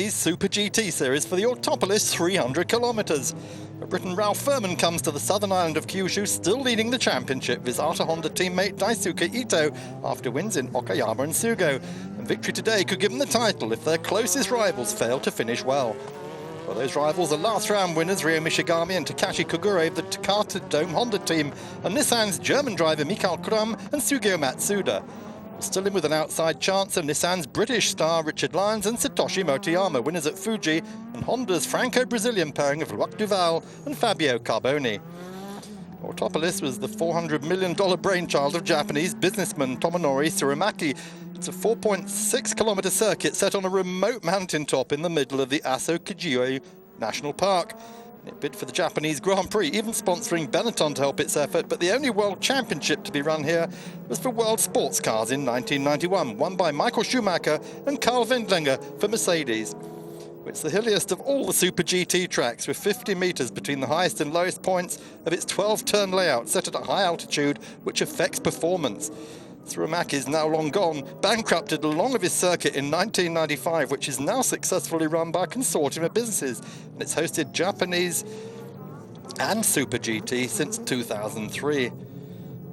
Super GT Series for the Autopolis 300 kilometers. Briton Ralph Furman comes to the southern island of Kyushu, still leading the championship with his Ata Honda teammate Daisuke Ito after wins in Okayama and Sugo. And victory today could give them the title if their closest rivals fail to finish well. Well, those rivals are last round winners Ryo Mishigami and Takashi Kogure of the Takata Dome Honda team, and Nissan's German driver Mikael Kram and Sugio Matsuda. Still in with an outside chance of Nissan's British star Richard Lyons and Satoshi Motoyama, winners at Fuji, and Honda's Franco-Brazilian pairing of Luc Duval and Fabio Carboni. Autopolis was the $400 million brainchild of Japanese businessman Tomonori Tsurumaki. It's a 4.6-kilometer circuit set on a remote mountaintop in the middle of the Aso Kujio National Park. It bid for the Japanese Grand Prix, even sponsoring Benetton to help its effort, but the only World Championship to be run here was for World Sports Cars in 1991, won by Michael Schumacher and Karl Wendlinger for Mercedes. It's the hilliest of all the Super GT tracks, with 50 meters between the highest and lowest points of its 12-turn layout, set at a high altitude, which affects performance. Tsurumaki is now long gone, bankrupted along of his circuit in 1995, which is now successfully run by a consortium of businesses, and it's hosted Japanese and Super GT since 2003.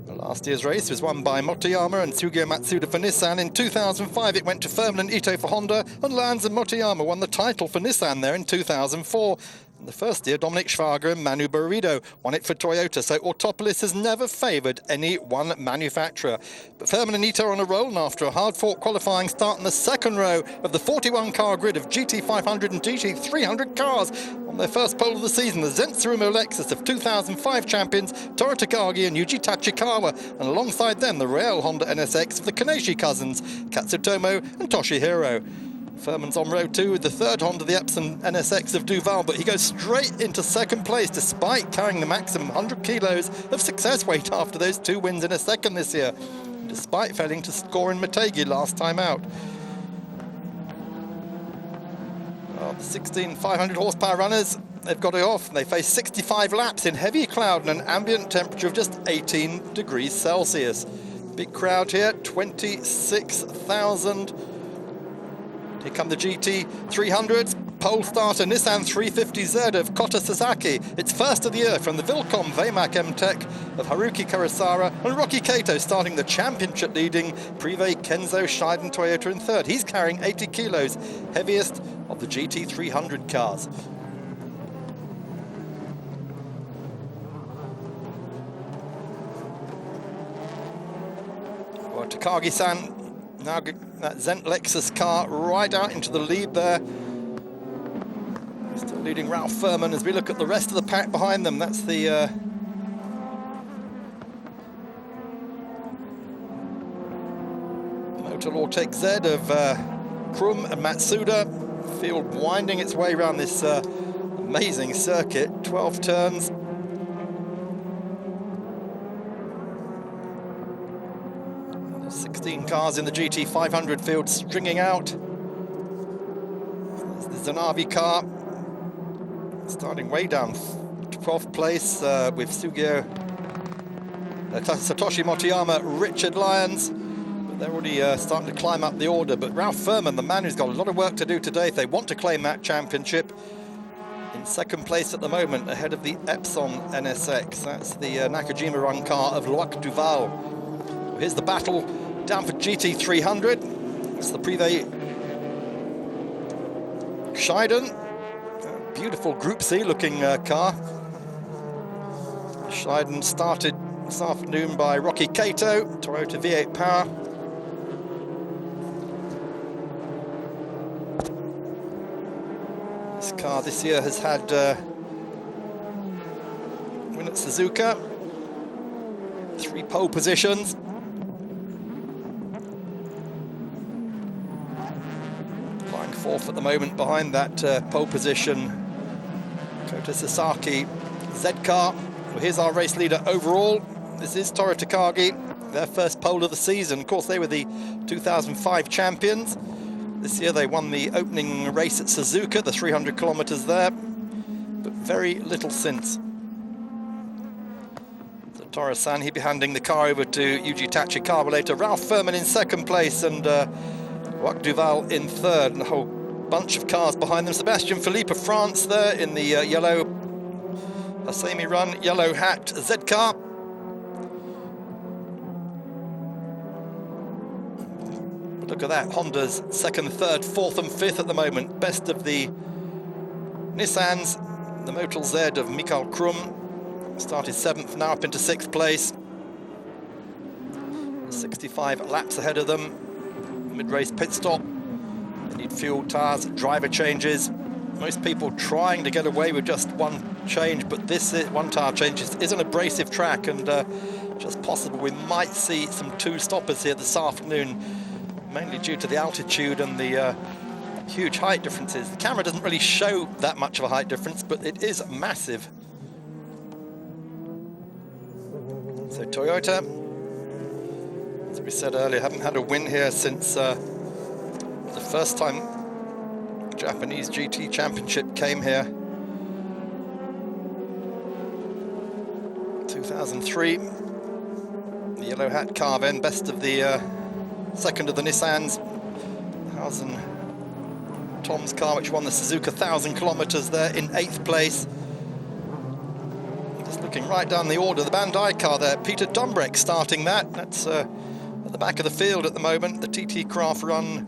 Last year's race was won by Motoyama and Sugio Matsuda for Nissan. In 2005 it went to Furman and Ito for Honda, and Lyons and Motoyama won the title for Nissan there in 2004. The first year, Dominic Schwager and Manu Burrido won it for Toyota, so Autopolis has never favoured any one manufacturer. But Furman and Ito are on a roll, and after a hard-fought qualifying start in the second row of the 41-car grid of GT500 and GT300 cars, on their first pole of the season, the Zensurumo Lexus of 2005 champions Toru Takagi and Yuji Tachikawa, and alongside them the Real Honda NSX of the Kaneshi cousins, Katsutomo and Toshihiro. Furman's on row 2 with the third Honda, the Epson NSX of Duval, but he goes straight into second place despite carrying the maximum 100 kilos of success weight after those 2 wins in a second this year, despite failing to score in Motegi last time out. Well, the 16 500 horsepower runners, they've got it off. They face 65 laps in heavy cloud and an ambient temperature of just 18 degrees Celsius. Big crowd here, 26,000. Here come the GT300s. Pole starter Nissan 350Z of Kota Sasaki. It's first of the year from the Vilcom Vemac M-Tech of Haruki Kurosawa, and Rocky Kato starting the championship leading Privé Kenzo Shiden Toyota in third. He's carrying 80 kilos, heaviest of the GT300 cars. Well, Takagi-san now that Zent Lexus car right out into the lead there. Still leading Ralph Furman as we look at the rest of the pack behind them. That's the Motor Lortec Z of Krum and Matsuda. Field winding its way around this amazing circuit, 12 turns. 16 cars in the GT500 field stringing out. There's the Zanavi car starting way down 12th place with Sugio, Satoshi Motoyama, Richard Lyons. But they're already starting to climb up the order. But Ralph Furman, the man who's got a lot of work to do today if they want to claim that championship, in second place at the moment, ahead of the Epson NSX. That's the Nakajima run car of Luc Duval. Here's the battle down for GT300. It's the Privé Shiden. Beautiful Group C looking car. Shiden started this afternoon by Rocky Kato, Toyota V8 Power. This car this year has had win at Suzuka, 3 pole positions. Fourth at the moment behind that pole position Kota Sasaki Z car. Well, here's our race leader overall. This is Toru Takagi, their first pole of the season. Of course, they were the 2005 champions. This year they won the opening race at Suzuka, the 300 kilometers there, but very little since. So Toru-san, he'll be handing the car over to Yuji Tachikawa later. Ralph Furman in second place and Luc Duval in third, and the whole bunch of cars behind them. Sebastian Philippe of France there in the yellow semi-run, yellow hat Z car. But look at that, Honda's second, third, fourth and fifth at the moment. Best of the Nissans, the Motul Z of Mikael Krum. Started 7th, now up into 6th place. 65 laps ahead of them. Mid-race pit stop. They need fuel, tires, driver changes. Most people trying to get away with just one change, but this one tire change is an abrasive track, and just possible we might see some two stoppers here this afternoon, mainly due to the altitude and the huge height differences. The camera doesn't really show that much of a height difference, but it is massive. So Toyota, as we said earlier, haven't had a win here since the first time Japanese GT Championship came here. 2003. The yellow hat car then, best of the second of the Nissans. Hausen Tom's car, which won the Suzuka 1,000 kilometers there in 8th place. Looking right down the order, the Bandai car there, Peter Dumbreck starting that. That's at the back of the field at the moment. The TT Craft Run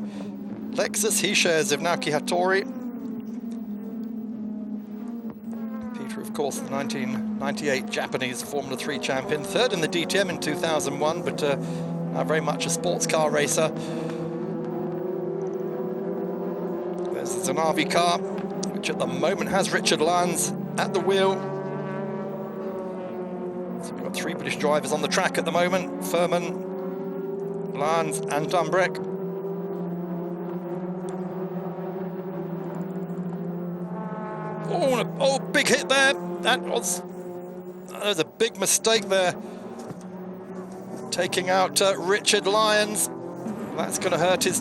Lexus, he shares of Naoki Hattori. Peter, of course, the 1998 Japanese Formula 3 champion, third in the DTM in 2001, but now very much a sports car racer. There's the Zanavi car, which at the moment has Richard Lanz at the wheel. So we've got 3 British drivers on the track at the moment: Furman, Lanz and Dumbreck. Oh, big hit there. That was a big mistake there. Taking out Richard Lyons. That's going to hurt his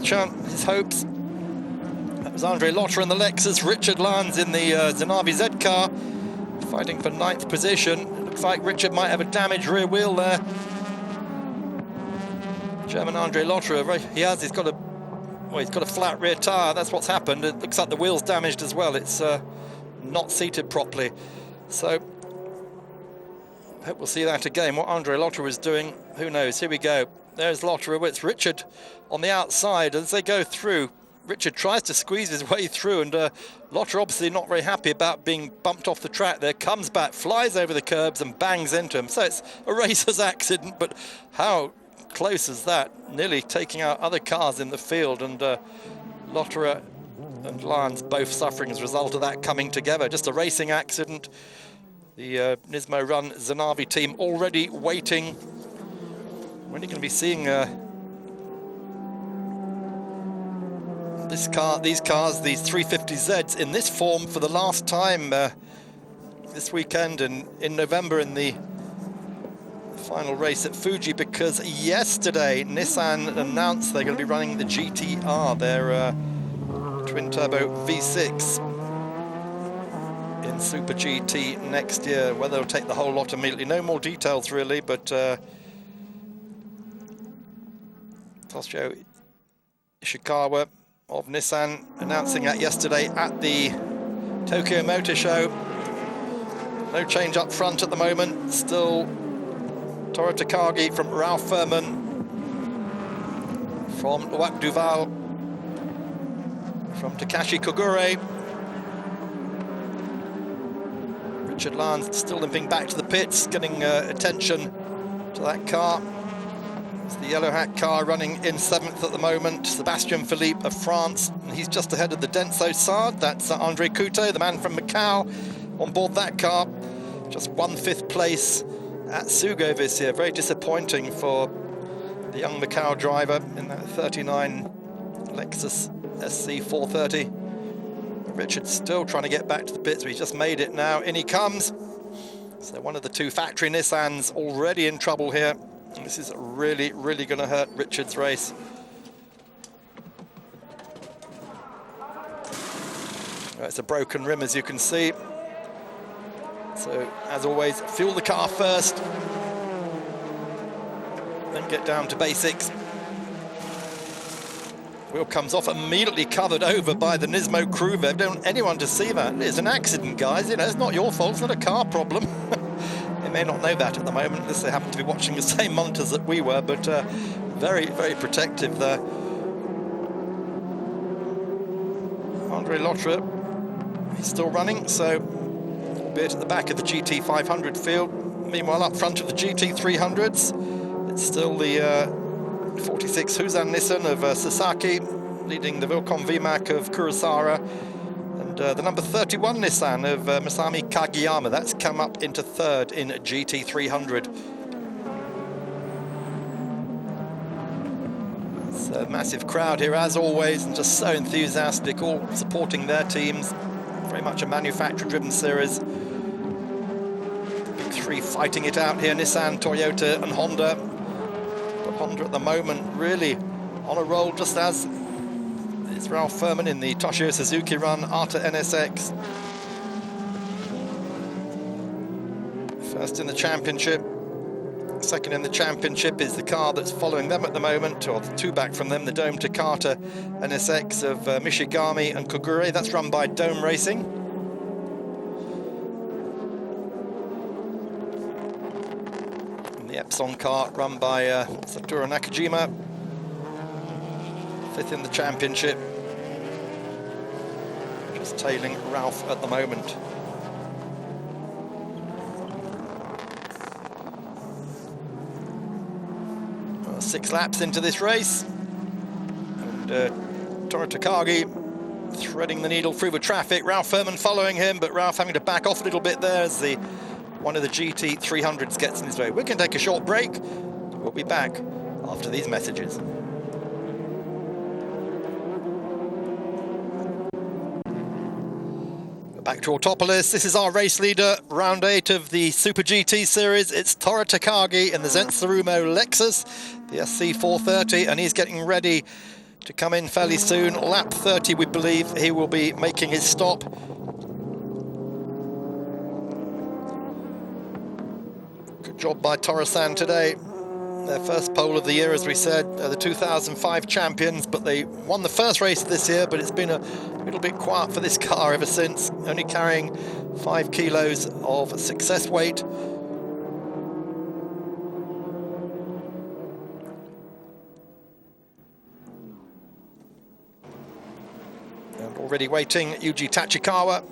hopes. That was Andre Lotter in the Lexus, Richard Lyons in the Zanavi Z car, fighting for 9th position. Looks like Richard might have a damaged rear wheel there. German Andre Lotter, he's got a flat rear tyre. That's what's happened. It looks like the wheel's damaged as well. It's not seated properly. So I hope we'll see that again. What Andre Lotter was doing, who knows? Here we go. There's Lotter. It's Richard on the outside as they go through. Richard tries to squeeze his way through, and Lotter obviously not very happy about being bumped off the track there. Comes back, flies over the curbs and bangs into him. So it's a racer's accident, but how close is that? Nearly taking out other cars in the field, and Lotter and Lyons both suffering as a result of that coming together. Just a racing accident. The Nismo Run Zanavi team already waiting. When are you going to be seeing these cars, these 350Zs in this form for the last time this weekend and in November in the final race at Fuji? Because yesterday Nissan announced they're going to be running the GTR, their twin-turbo V6 in Super GT next year. Whether they'll take the whole lot immediately, no more details really, but Toshio Ishikawa of Nissan announcing that yesterday at the Tokyo Motor Show. No change up front at the moment. Still Toru Takagi from Ralph Furman, from Loic Duval, from Takashi Kogure. Richard Lanz still limping back to the pits, getting attention to that car. It's the yellow hat car running in 7th at the moment. Sebastian Philippe of France, and he's just ahead of the Denso Sard. That's Andre Couto, the man from Macau, on board that car. Just won 5th place at Sugo this year. Very disappointing for the young Macau driver in that 39 Lexus SC 430. Richard's still trying to get back to the pits, but he's just made it now. In he comes. So one of the 2 factory Nissans already in trouble here. This is really, really going to hurt Richard's race. It's a broken rim, as you can see. So, as always, fuel the car first, then get down to basics. Wheel comes off, immediately covered over by the Nismo crew. They don't want anyone to see that. It's an accident, guys. You know, it's not your fault. It's not a car problem. They may not know that at the moment, unless they happen to be watching the same monitors that we were, but very, very protective there. Andre Lotre, he's still running, so albeit at the back of the GT500 field. Meanwhile, up front of the GT300s, it's still the 46 Huzan Nissan of Sasaki, leading the Vilcon VMAC of Kurosawa, and the number 31 Nissan of Masami Kageyama. That's come up into third in GT300. It's a massive crowd here, as always, and just so enthusiastic, all supporting their teams. Very much a manufacturer-driven series. The big three fighting it out here, Nissan, Toyota and Honda. Honda at the moment really on a roll, just as is Ralph Furman in the Toshio Suzuki run, Arta NSX. First in the championship, second in the championship is the car that's following them at the moment, or the two back from them, the Dome Takata NSX of Mishigami and Kogure. That's run by Dome Racing. The Epson car run by Satoru Nakajima, fifth in the championship, just tailing Ralph at the moment. Well, 6 laps into this race, and Toru Takagi threading the needle through the traffic. Ralph Furman following him, but Ralph having to back off a little bit there as one of the GT300s gets in his way. We can take a short break. We'll be back after these messages. Back to Autopolis. This is our race leader, round 8 of the Super GT series. It's Toru Takagi in the Zensarumo Lexus, the SC430, and he's getting ready to come in fairly soon. Lap 30, we believe, he will be making his stop. Good job by Toru-san today. Their first pole of the year, as we said, the 2005 champions, but they won the first race of this year, but it's been a little bit quiet for this car ever since, only carrying 5 kilos of success weight. And already waiting, Yuji Tachikawa.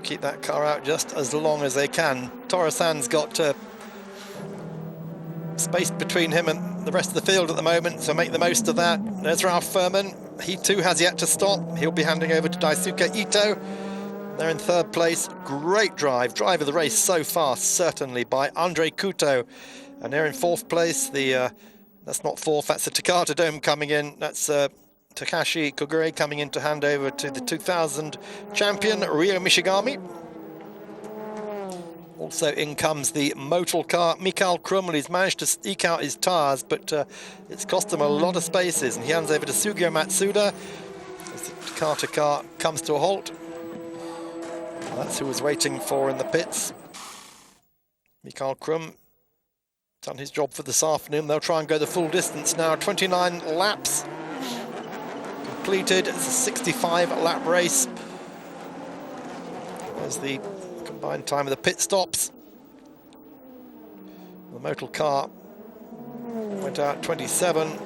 Keep that car out just as long as they can. Toru-san's got space between him and the rest of the field at the moment, so make the most of that. There's Ralph Furman. He too has yet to stop. He'll be handing over to Daisuke Ito. They're in third place. Great drive of the race so far, certainly, by Andre Kuto. And they're in fourth place. That's not fourth, that's the Takata Dome coming in. That's Takashi Kogure coming in to hand over to the 2000 champion, Ryo Mishigami. Also in comes the Motul car, Mikael Krummel. He's managed to eke out his tyres, but it's cost him a lot of spaces, and he hands over to Sugio Matsuda as the Takata car comes to a halt. That's who was waiting for in the pits. Mikael Krumm done his job for this afternoon. They'll try and go the full distance now. 29 laps completed. It's a 65 lap race. There's the combined time of the pit stops. The Motul car went out 27.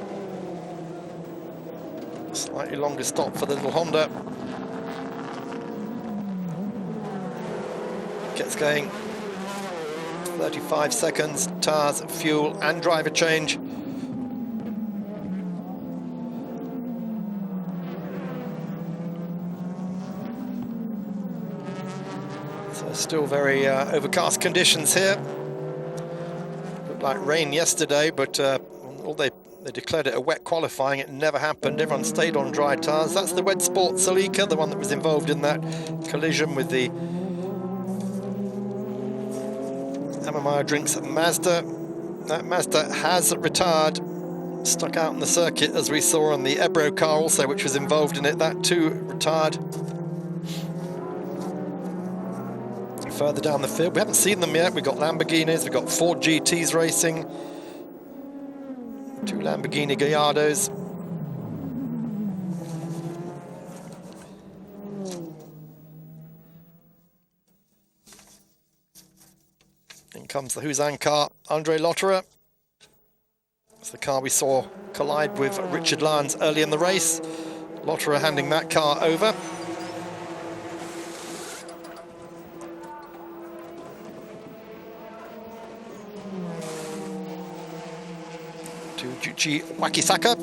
Slightly longer stop for the little Honda. Gets going. 35 seconds, tyres, fuel and driver change. So still very overcast conditions here. Looked like rain yesterday, but they declared it a wet qualifying. It never happened. Everyone stayed on dry tyres. That's the Wed Sport Celica, the one that was involved in that collision with the Amamaya Drinks Mazda. That Mazda has retired, stuck out on the circuit, as we saw on the Ebro car also, which was involved in it. That too retired. Further down the field, we haven't seen them yet. We've got Lamborghinis, we've got Ford GTs racing. Two Lamborghini Gallardos. In comes the Huzan car, Andre Lotterer. It's the car we saw collide with Richard Lyons early in the race. Lotterer handing that car over. To Juichi Wakisaka.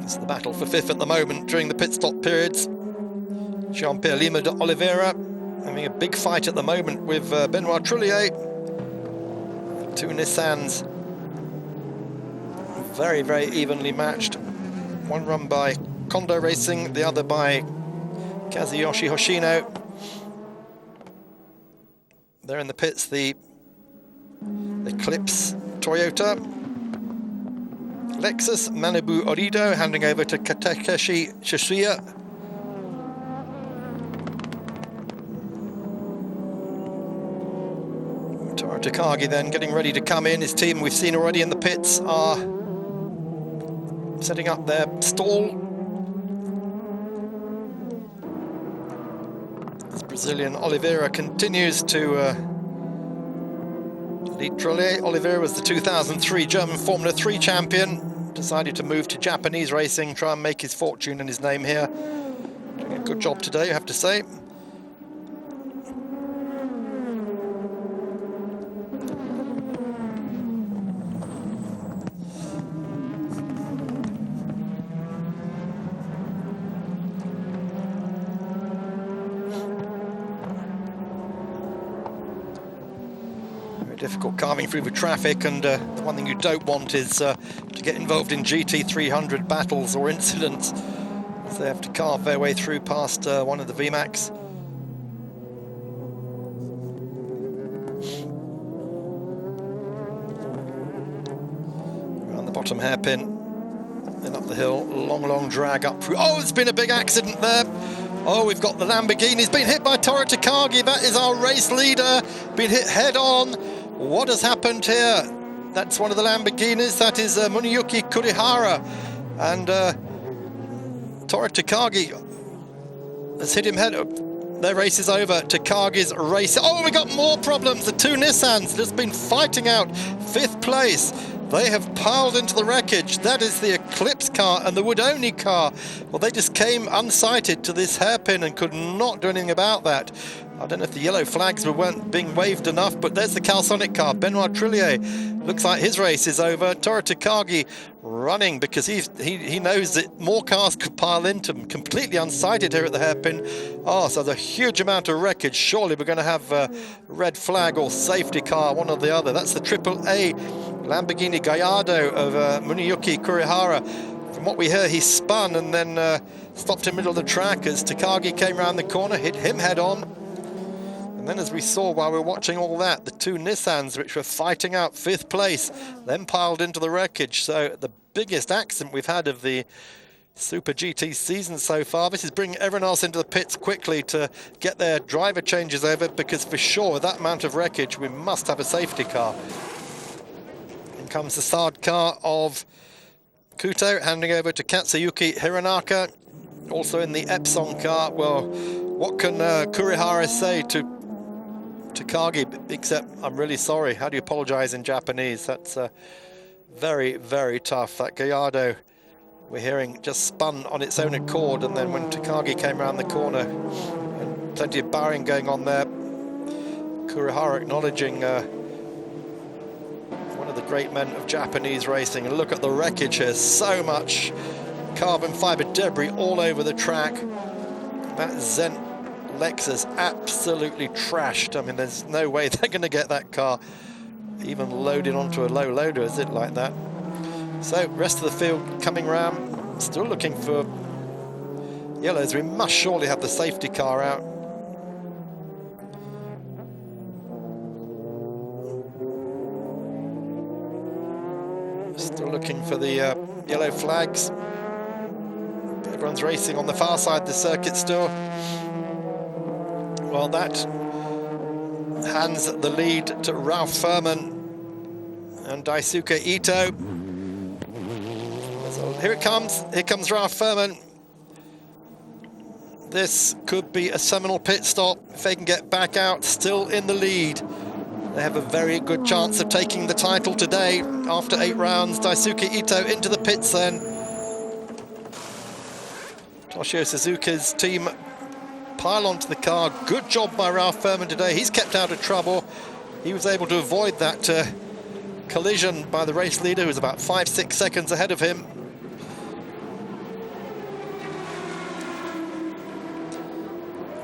It's the battle for fifth at the moment during the pit stop periods. Jean-Pierre Lima de Oliveira having a big fight at the moment with Benoit Trullier. Two Nissans, very, very evenly matched. One run by Kondo Racing, the other by Kazuyoshi Hoshino. There in the pits, the Eclipse Toyota. Lexus Manabu Orido handing over to Takeshi Shishiya. Toro Takagi then getting ready to come in. His team we've seen already in the pits are setting up their stall. This Brazilian Oliveira continues to lead Trullier. Oliveira was the 2003 German Formula 3 champion. Decided to move to Japanese racing, try and make his fortune and his name here. Doing a good job today, I have to say. Difficult carving through the traffic, and the one thing you don't want is to get involved in GT300 battles or incidents, as they have to carve their way through past one of the VMAX. Around the bottom hairpin, then up the hill, long drag up through. Oh, there's been a big accident there. Oh, we've got the Lamborghini. He's been hit by Toro Takagi. That is our race leader. Been hit head on. What has happened here? That's one of the Lamborghinis. That is Muneyuki Kurihara. And Toro Takagi has hit him head up. Their race is over. Takagi's race. Oh, we got more problems. The two Nissans just been fighting out fifth place. They have piled into the wreckage. That is the Eclipse car and the Woodoney car. Well, they just came unsighted to this hairpin and could not do anything about that. I don't know if the yellow flags weren't being waved enough, but there's the Calsonic car. Benoit Trullier looks like his race is over. Toro Takagi running because he knows that more cars could pile into him. Completely unsighted here at the hairpin. Oh, so there's a huge amount of wreckage. Surely we're going to have a red flag or safety car, one or the other. That's the AAA Lamborghini Gallardo of Muneyuki Kurihara. From what we hear, he spun and then stopped in the middle of the track as Takagi came around the corner, hit him head on. And then as we saw while we were watching all that, the two Nissans, which were fighting out fifth place, then piled into the wreckage. So the biggest accident we've had of the Super GT season so far. This is bringing everyone else into the pits quickly to get their driver changes over, because for sure with that amount of wreckage, we must have a safety car. In comes the Sard car of Kuto, handing over to Katsuyuki Hironaka. Also in the Epson car. Well, what can Kurihara say to Takagi, except I'm really sorry. How do you apologize in Japanese? That's very, very tough. That Gallardo, we're hearing, just spun on its own accord, and then when Takagi came around the corner, and plenty of barring going on there, Kurihara acknowledging one of the great men of Japanese racing. And look at the wreckage here. So much carbon fiber debris all over the track. That Zen Lexus absolutely trashed. I mean, there's no way they're going to get that car even loaded onto a low loader, is it, like that? So rest of the field coming round, still looking for yellows. We must surely have the safety car out. Still looking for the yellow flags. Everyone's racing on the far side of the circuit still. Well, that hands the lead to Ralph Furman and Daisuke Ito. So here it comes. Here comes Ralph Furman. This could be a seminal pit stop if they can get back out still in the lead. They have a very good chance of taking the title today after 8 rounds. Daisuke Ito into the pits then. Toshio Suzuki's team pile onto the car. Good job by Ralph Furman today. He's kept out of trouble. He was able to avoid that collision by the race leader, who was about 5-6 seconds ahead of him.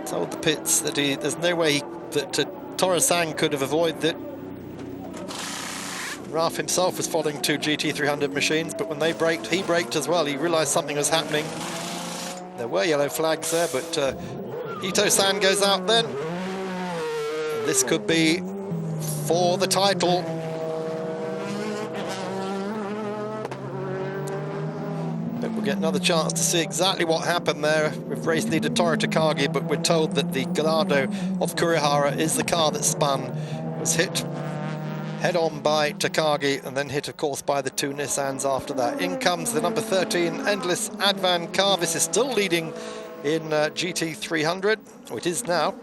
Told the pits that there's no way that Torre-san could have avoided it. Ralph himself was following 2 GT300 machines, but when they braked, he braked as well. He realized something was happening. There were yellow flags there, but Ito-san goes out then. And this could be for the title. But we'll get another chance to see exactly what happened there with race leader Toru Takagi, but we're told that the Gallardo of Kurihara is the car that spun, was hit head-on by Takagi, and then hit, of course, by the 2 Nissans after that. In comes the number 13 Endless Advan car. This is still leading in GT300, or it is now.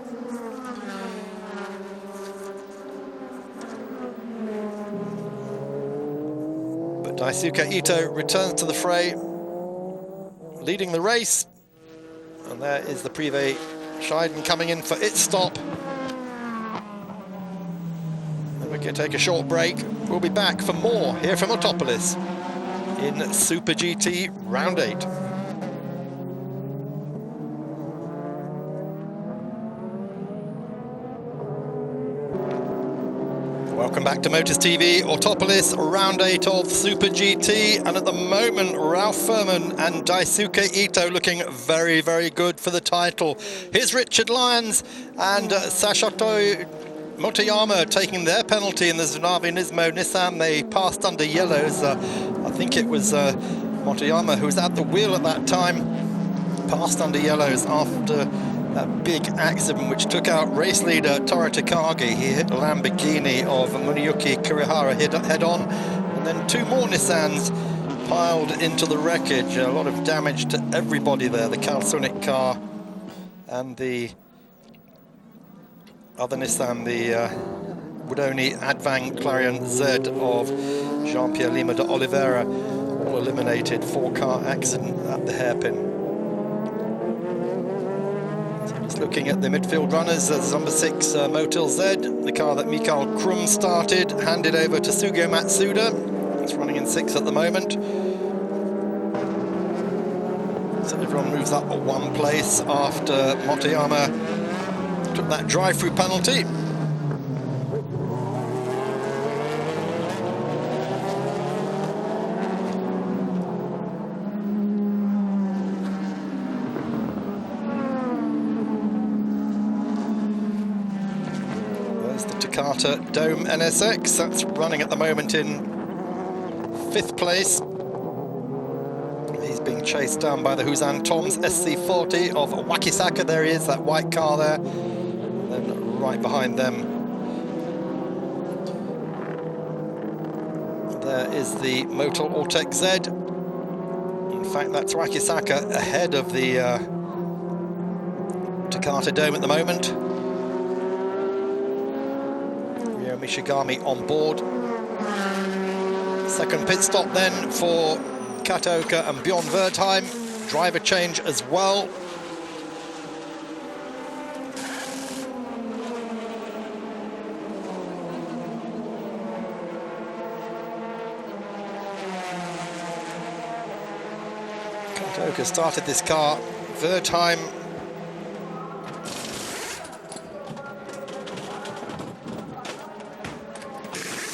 But Daisuke Ito returns to the fray, leading the race. And there is the Privé Scheiden coming in for its stop. And we're going to take a short break. We'll be back for more here from Autopolis in Super GT Round 8. Welcome back to Motors TV, Autopolis, Round 8 of Super GT, and at the moment, Ralph Furman and Daisuke Ito looking very, very good for the title. Here's Richard Lyons and Sashato Motoyama taking their penalty in the Tsunabe Nismo Nissan. They passed under yellows. I think it was Motoyama who was at the wheel at that time, passed under yellows after that big accident which took out race leader Toru Takagi. He hit a Lamborghini of Muneyuki Kurihara head-on, and then 2 more Nissans piled into the wreckage. A lot of damage to everybody there, the Kalsunic car and the other Nissan, the Woodoni Advan Clarion Z of Jean-Pierre Lima de Oliveira, all eliminated. 4-car accident at the hairpin. Looking at the midfield runners, there's number 6 Motil Z, the car that Mikael Krum started, handed over to Sugio Matsuda. It's running in 6th at the moment. So everyone moves up 1 place after Motoyama took that drive-through penalty. Takata Dome NSX, that's running at the moment in 5th place. He's being chased down by the Huzan Toms SC40 of Wakisaka. There he is, that white car there. And then right behind them, there is the Motul Ortec Z. In fact, that's Wakisaka ahead of the Takata Dome at the moment. Mishigami on board. Second pit stop then for Kataoka and Bjorn Wertheim. Driver change as well. Kataoka started this car. Wertheim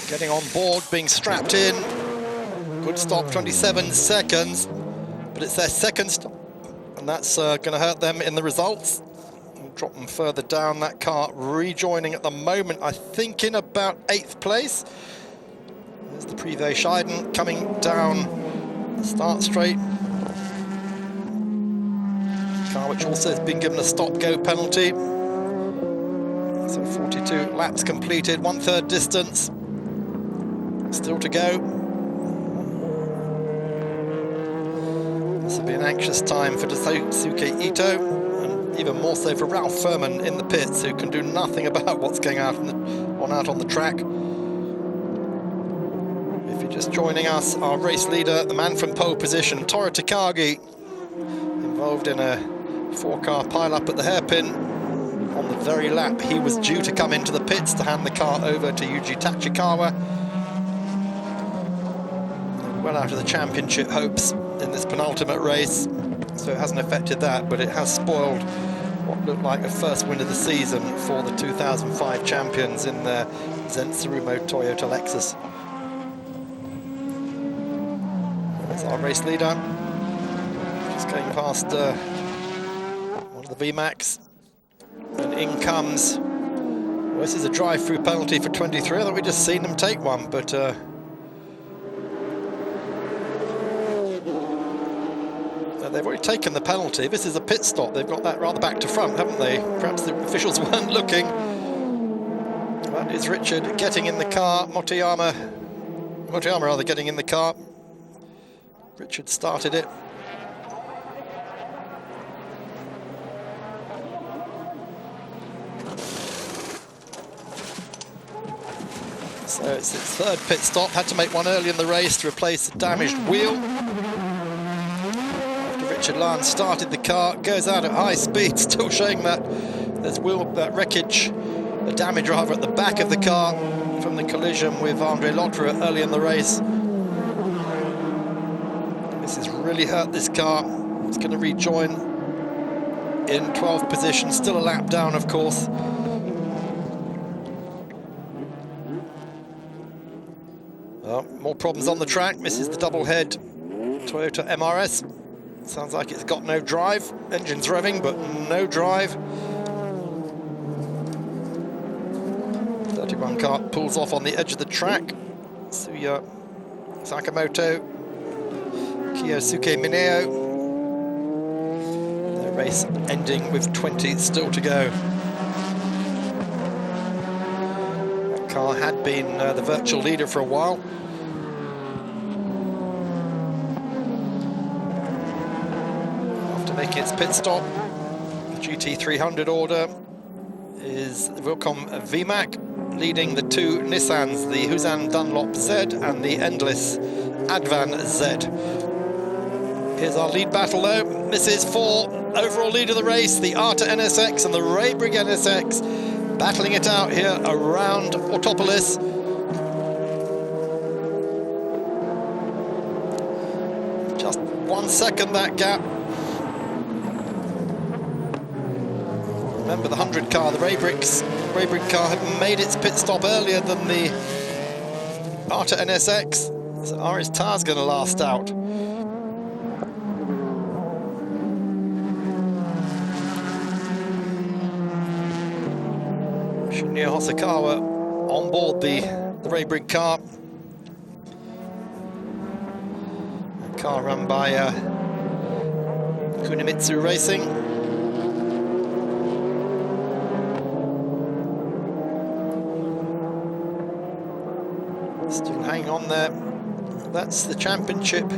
getting on board, being strapped in. Good stop, 27 seconds, but it's their second stop, and that's going to hurt them in the results. We'll drop them further down. That car rejoining at the moment, I think, in about 8th place. There's the Privé Scheiden coming down the start straight. Car which also has been given a stop-go penalty. So 42 laps completed, 1/3 distance. Still to go. This will be an anxious time for Daisuke Ito, and even more so for Ralph Furman in the pits, who can do nothing about what's going out on the track. If you're just joining us, our race leader, the man from pole position, Toru Takagi, involved in a 4-car pile-up at the hairpin on the very lap he was due to come into the pits to hand the car over to Yuji Tachikawa. Well out of the championship hopes in this penultimate race, so it hasn't affected that, but it has spoiled what looked like a first win of the season for the 2005 champions in their Zensurumo Toyota Lexus. There's our race leader, just going past one of the VMAX, and in comes, well, this is a drive-through penalty for 23. I thought we'd just seen them take one, but they've already taken the penalty. This is a pit stop. They've got that rather back to front, haven't they? Perhaps the officials weren't looking. That is Richard getting in the car. Motoyama rather getting in the car. Richard started it. So it's its 3rd pit stop. Had to make one early in the race to replace the damaged wheel. Richard Lance started the car, goes out at high speed, still showing that there's wreckage, the damage rather, at the back of the car from the collision with Andre Lotre early in the race. This has really hurt this car. It's going to rejoin in 12th position, still a lap down, of course. Well, more problems on the track. This is the double head Toyota MRS. Sounds like it's got no drive. Engine's revving, but no drive. 31 car pulls off on the edge of the track. Suya Sakamoto, Kiyosuke Mineo. The race ending with 20 still to go. That car had been the virtual leader for a while. Making its pit stop, the GT300 order is the Wilcom VMAC, leading the 2 Nissans, the Huzan Dunlop Z and the Endless Advan Z. Here's our lead battle though. This is for overall lead of the race, the Arta NSX and the Raybrig NSX, battling it out here around Autopolis. Just 1 second that gap. Remember the 100 car, the Raybrig car had made its pit stop earlier than the Arta NSX. So Aris Tar's going to last out. Shinya Hosokawa on board the Raybrig car. A car run by Kunimitsu Racing. Still hanging on there. That's the championship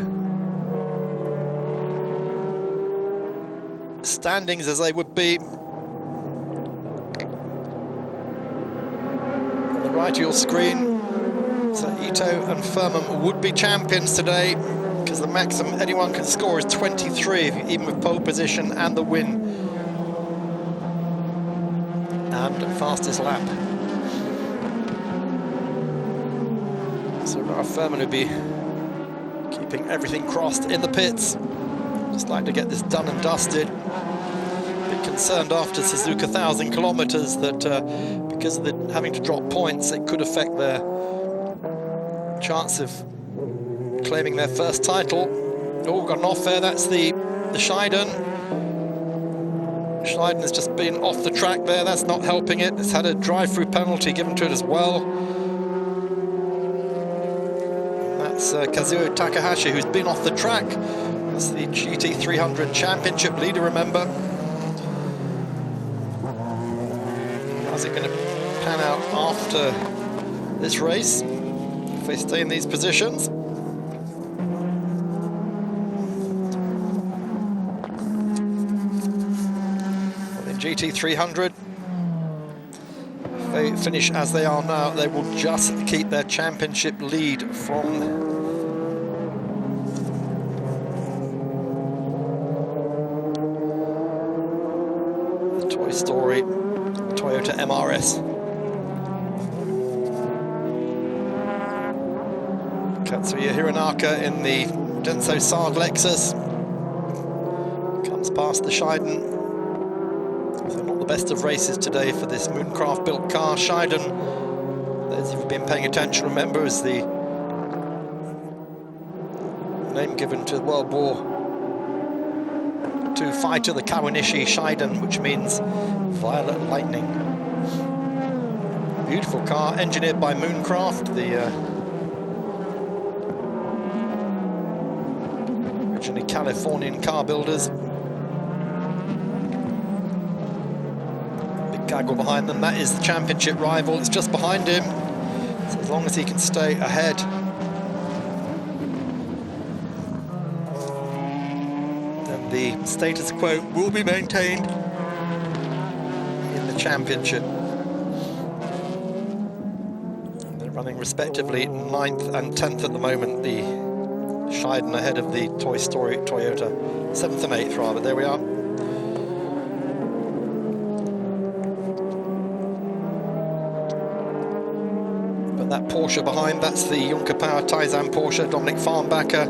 standings as they would be. On the right of your screen, so Ito and Furman would be champions today, because the maximum anyone can score is 23, even with pole position and the win and fastest lap. So Ralph Furman would be keeping everything crossed in the pits. Just like to get this done and dusted. A bit concerned after Suzuka 1,000 kilometers that because of having to drop points, it could affect their chance of claiming their first title. Oh, got an off there. That's the Scheiden. Scheiden has just been off the track there. That's not helping it. It's had a drive-through penalty given to it as well. That's Kazuo Takahashi, who's been off the track. That's the GT300 championship leader, remember. How's it going to pan out after this race if they stay in these positions? Well, in GT300, if they finish as they are now, they will just keep their championship lead from Toy Story Toyota MRS. Katsuya Hironaka in the Denso Sard Lexus comes past the Scheiden. So not the best of races today for this Mooncraft built car. Scheiden, those who've been paying attention remember, is the name given to World War II fighter, the Kawanishi Scheiden, which means violet lightning. Beautiful car, engineered by Mooncraft, the originally Californian car builders. Big gaggle behind them. That is the championship rival. It's just behind him. So as long as he can stay ahead, then the status quo will be maintained in the championship. They're running respectively 9th and 10th at the moment. The Scheiden ahead of the Toy Story Toyota, 7th and 8th rather. There we are. But that Porsche behind, that's the Junker Power Taizan Porsche, Dominic Farnbacher,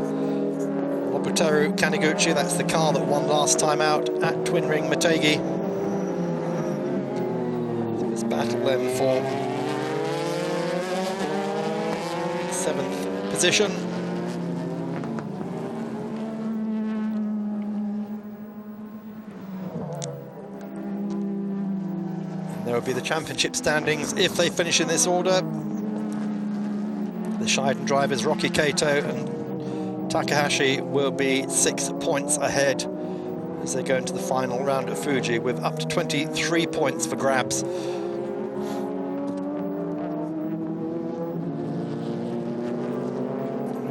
Nobuteru Kaniguchi. That's the car that won last time out at Twin Ring Motegi. So it's battle then for 7th position. There will be the championship standings if they finish in this order. The Scheiden drivers Rocky Kato and Takahashi will be 6 points ahead as they go into the final round at Fuji, with up to 23 points for grabs.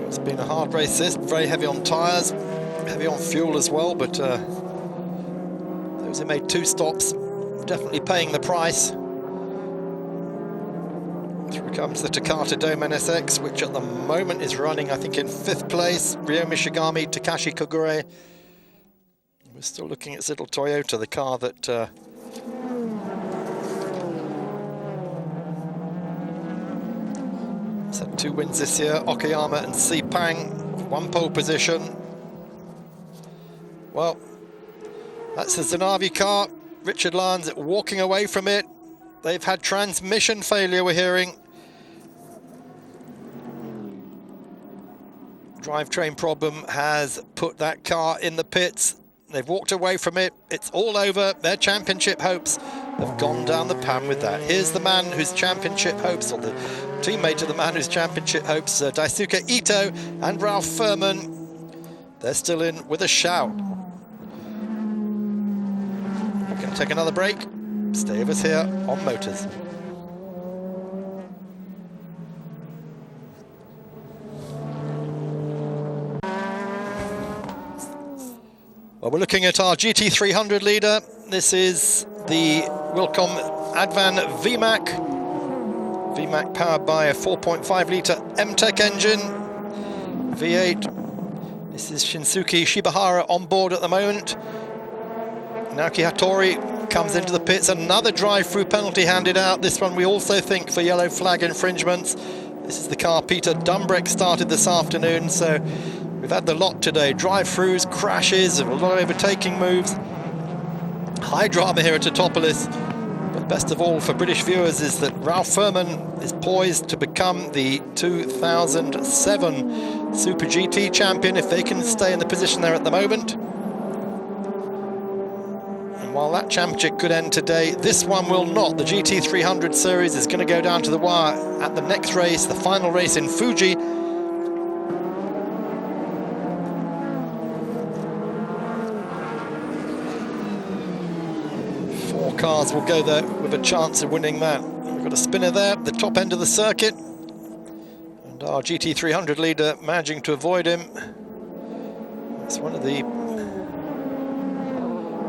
It's been a hard race this, very heavy on tyres, heavy on fuel as well, but those who made 2 stops definitely paying the price. Through comes the Takata Domen SX, which at the moment is running, I think, in 5th place. Ryo Mishigami, Takashi Kogure. We're still looking at little Toyota, the car that has had 2 wins this year. Okayama and Sepang, 1 pole position. Well, that's the Zanavi car. Richard Lyons walking away from it. They've had transmission failure, we're hearing. Drivetrain problem has put that car in the pits. They've walked away from it. It's all over. Their championship hopes have gone down the pan with that. Here's the man whose championship hopes, or the teammate of the man whose championship hopes, Daisuke Ito and Ralph Furman. They're still in with a shout. We're going to take another break. Stay with us here on Motors. Well, we're looking at our GT300 leader. This is the Wilcom Advan VMAC. VMAC powered by a 4.5 litre M-Tech engine. V8. This is Shinsuke Shibahara on board at the moment. Naoki Hattori comes into the pits. Another drive-through penalty handed out. This one we also think for yellow flag infringements. This is the car Peter Dumbreck started this afternoon, so we've had the lot today. Drive-throughs, crashes, a lot of overtaking moves. High drama here at Autopolis. But best of all for British viewers is that Ralph Furman is poised to become the 2007 Super GT champion if they can stay in the position they're at the moment. And while that championship could end today, this one will not. The GT300 series is going to go down to the wire at the next race, the final race in Fuji. cars will go there with a chance of winning that. We've got a spinner there at the top end of the circuit. And our GT300 leader managing to avoid him. It's one of the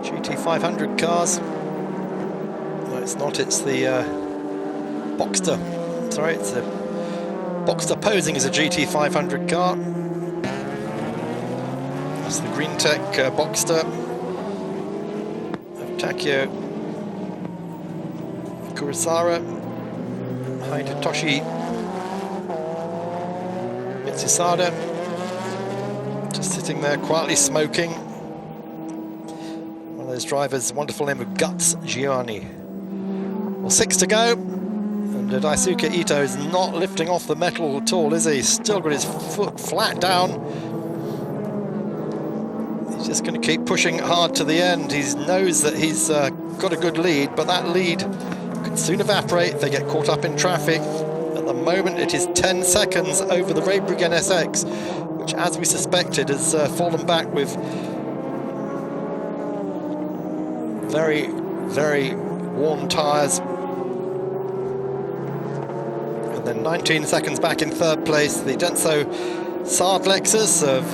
GT500 cars. No, it's not, it's the Boxster. Sorry, it's a Boxster posing as a GT500 car. That's the Green Tech Boxster of Takeo Kurosawa, Hidetoshi Mitsusada, just sitting there quietly smoking. One of those drivers, wonderful name of Guts Gianni. Well, 6 to go, and Daisuke Ito is not lifting off the metal at all, is he? Still got his foot flat down. He's just going to keep pushing hard to the end. He knows that he's got a good lead, but that lead could soon evaporate if they get caught up in traffic. At the moment, it is 10 seconds over the Raybrigg NSX, which, as we suspected, has fallen back with very, very worn tyres. And then 19 seconds back in third place, the Denso Sard Lexus of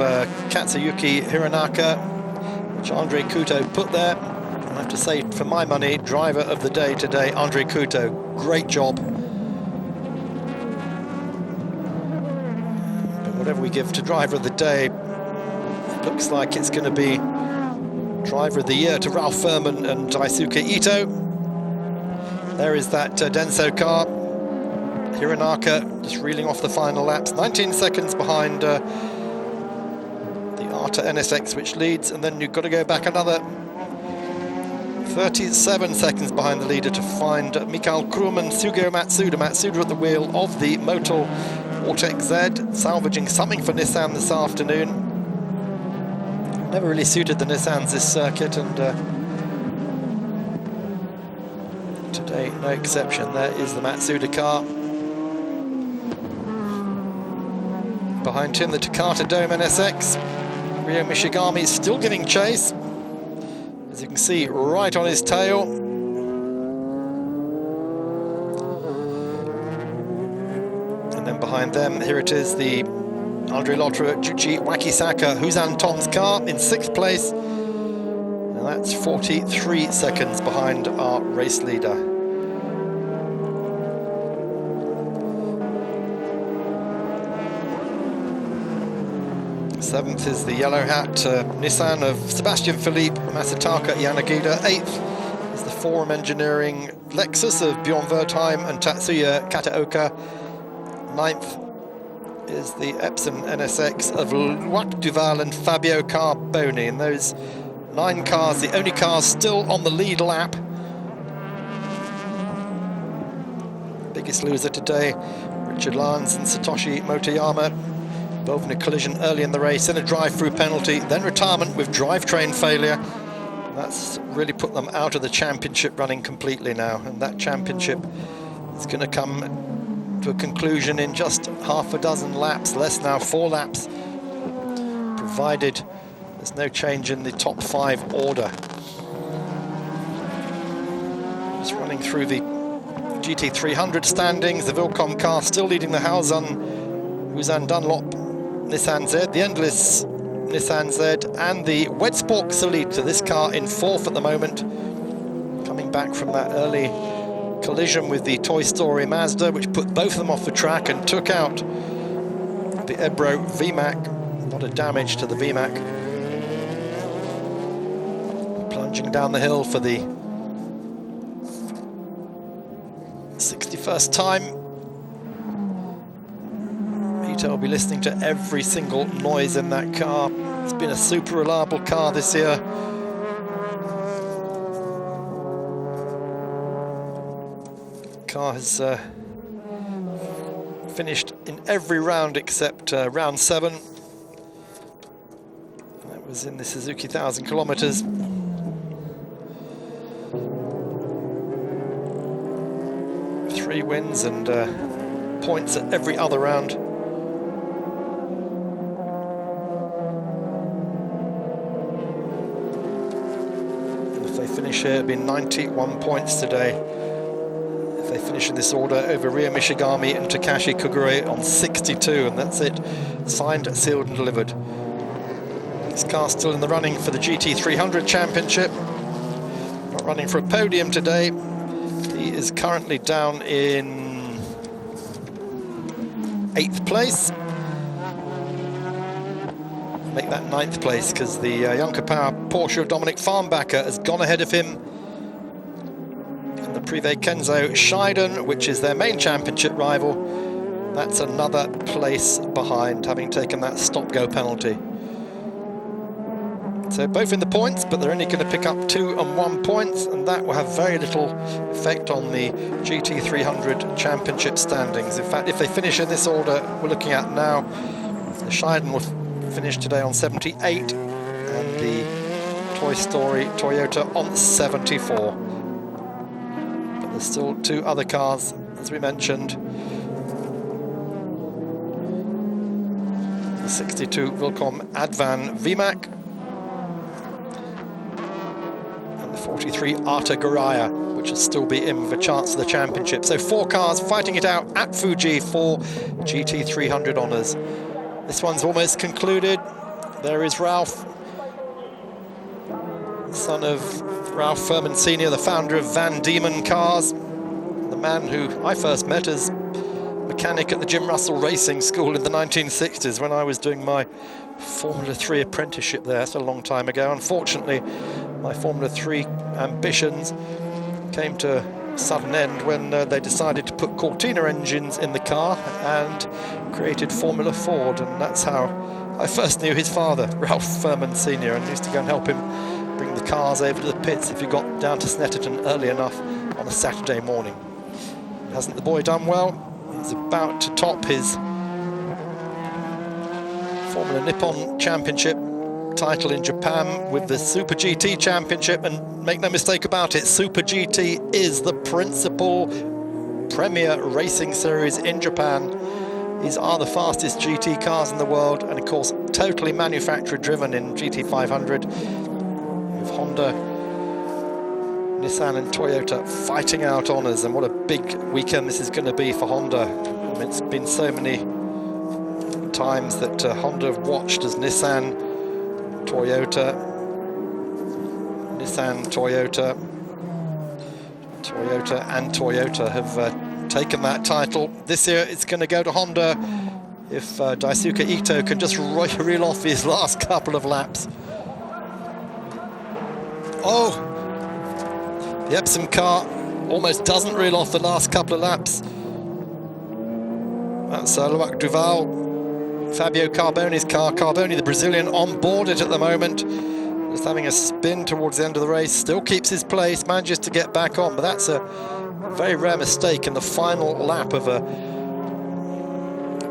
Katsuyuki Hironaka, which Andre Kuto put there. I have to say, for my money, driver of the day today, Andre Kuto. Great job. But whatever we give to driver of the day, it looks like it's going to be driver of the year to Ralph Furman and Daisuke Ito. There is that Denso car. Hironaka just reeling off the final laps, 19 seconds behind the Arta NSX, which leads, and then you've got to go back another 37 seconds behind the leader to find Mikael Krum and Sugio Matsuda. Matsuda at the wheel of the Motul Vortex Z, salvaging something for Nissan this afternoon. Never really suited the Nissans this circuit, and today no exception. There is the Matsuda car. Behind him, the Takata Dome NSX. Ryo Michigami is still giving chase, as you can see, right on his tail. And then behind them, here it is, the Andre Lotra Juchi Wakisaka Huzan Tom's car in 6th place. And that's 43 seconds behind our race leader. 7th is the yellow hat Nissan of Sebastian Philippe Masataka Yanagida. 8th is the Forum Engineering Lexus of Bjorn Wertheim and Tatsuya Kataoka. 9th is the Epson NSX of Loic Duval and Fabio Carboni. And those 9 cars, the only cars still on the lead lap. Biggest loser today, Richard Lyons and Satoshi Motoyama. Involved in a collision early in the race, then a drive-through penalty, then retirement with drivetrain failure. That's really put them out of the championship running completely now, and that championship is going to come to a conclusion in just half a dozen laps, less now, 4 laps, provided there's no change in the top 5 order. Just running through the GT300 standings, the Vilcom car still leading the Huzan Dunlop Nissan Z, the Endless Nissan Z, and the Wedsport Solita. This car in 4th at the moment, coming back from that early collision with the Toy Story Mazda, which put both of them off the track and took out the Ebro VMAC. A lot of damage to the VMAC. Plunging down the hill for the 61st time. I'll be listening to every single noise in that car. It's been a super reliable car this year. The car has finished in every round except round 7. That was in the Suzuki 1000 kilometers. Three wins and points at every other round. finish here, it'd be 91 points today. If they finish in this order over Ryo Mishigami and Takashi Kogure on 62, and that's it. Signed, sealed and delivered. This car's still in the running for the GT300 Championship. Not running for a podium today. He is currently down in 8th place. Make that 9th place because the Yonka Power Porsche of Dominic Farnbacher has gone ahead of him. And the Privé Kenzo Scheiden, which is their main championship rival, that's another place behind, having taken that stop-go penalty. So both in the points, but they're only going to pick up 2 and 1 points, and that will have very little effect on the GT300 Championship standings. In fact, if they finish in this order we're looking at now, the Scheiden will finish today on 78, and the Toy Story Toyota on 74. But there's still 2 other cars, as we mentioned. The 62 Vilcom Advan VMAC, 43 Arta Garaya, which will still be in with a chance for the championship. So 4 cars fighting it out at Fuji for GT300 honours. This one's almost concluded. There is Ralph, son of Ralph Furman Sr., the founder of Van Diemen Cars, the man who I first met as mechanic at the Jim Russell Racing School in the 1960s when I was doing my Formula 3 apprenticeship there. That's a long time ago. Unfortunately, my Formula 3 ambitions came to a sudden end when they decided to put Cortina engines in the car and created Formula Ford, and that's how I first knew his father, Ralph Furman Sr., and used to go and help him bring the cars over to the pits if he got down to Snetterton early enough on a Saturday morning. Hasn't the boy done well? He's about to top his Formula Nippon Championship title in Japan with the Super GT Championship, and make no mistake about it, Super GT is the principal premier racing series in Japan. These are the fastest GT cars in the world, and of course totally manufacturer driven in GT500, with Honda, Nissan and Toyota fighting out honours. And what a big weekend this is going to be for Honda. I mean, it's been so many times that Honda have watched as Nissan, Toyota, Nissan, Toyota and Toyota have taken that title. This year it's going to go to Honda if Daisuke Ito can just reel off his last couple of laps. Oh, the Epsom car almost doesn't reel off the last couple of laps. That's Loic Duval, Fabio Carboni's car. Carboni, the Brazilian, on board it at the moment. Just having a spin towards the end of the race. Still keeps his place, manages to get back on, but that's a very rare mistake in the final lap of a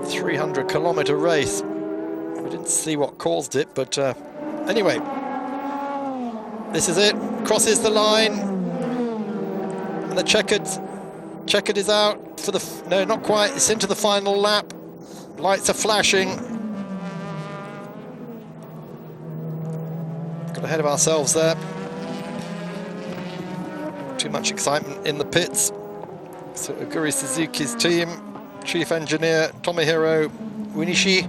300-kilometer race. We didn't see what caused it, but anyway, this is it. Crosses the line, and the checkered is out for the no, not quite. It's into the final lap. Lights are flashing. Got ahead of ourselves there. Too much excitement in the pits. So Aguri Suzuki's team, chief engineer Tomohiro Uenishi.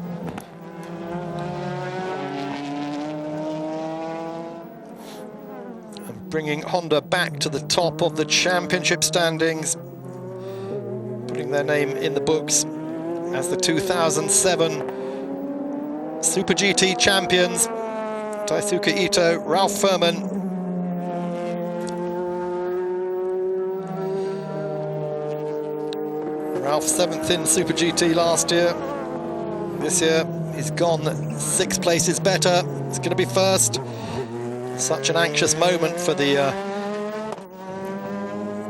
And bringing Honda back to the top of the championship standings, putting their name in the books as the 2007 Super GT champions. Daisuke Ito, Ralph Furman. Ralph 7th in Super GT last year. This year he's gone 6 places better. It's going to be first. Such an anxious moment for the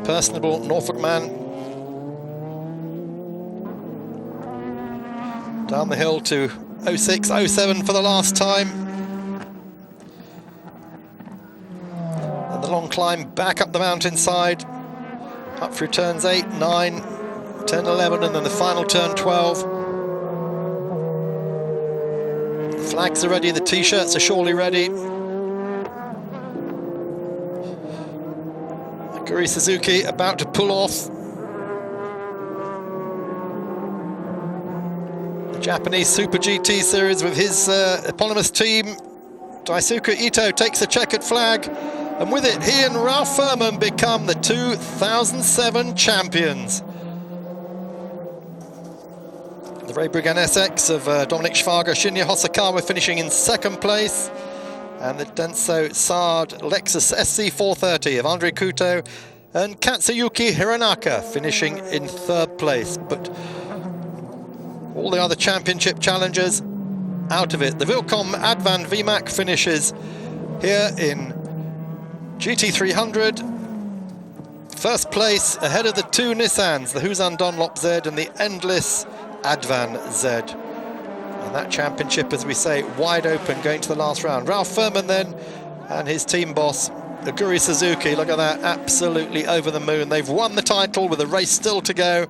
personable Norfolk man. Down the hill to 06, 07 for the last time. And the long climb back up the mountainside, up through turns 8, 9, 10, 11, and then the final turn 12. The flags are ready, the t-shirts are surely ready. Aguri Suzuki about to pull off. The Japanese Super GT Series with his eponymous team. Daisuke Ito takes a checkered flag, and with it, he and Ralph Furman become the 2007 champions. The Ray-Brigand SX of Dominic Schwager, Shinya Hosokawa finishing in second place, and the Denso Sard Lexus SC430 of Andrei Kuto and Katsuyuki Hironaka finishing in third place. But all the other championship challengers out of it. The Vilcom Advan VMAC finishes here in GT300. First place ahead of the two Nissans, the Huzan Dunlop Z and the Endless Advan Z. And that championship, as we say, wide open going to the last round. Ralph Furman then, and his team boss, Aguri Suzuki, look at that, absolutely over the moon. They've won the title with a race still to go,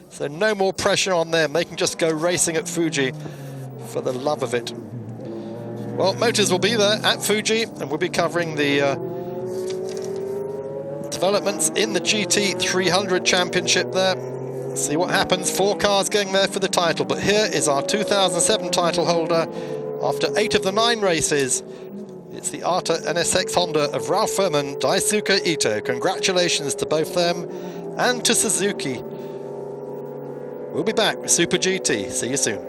so no more pressure on them. They can just go racing at Fuji for the love of it. Well, Motors will be there at Fuji, and we'll be covering the developments in the GT300 championship there. See what happens. 4 cars going there for the title. But here is our 2007 title holder after 8 of the 9 races. It's the ARTA NSX Honda of Ralph Furman, Daisuke Ito. Congratulations to both them and to Suzuki. We'll be back with Super GT. See you soon.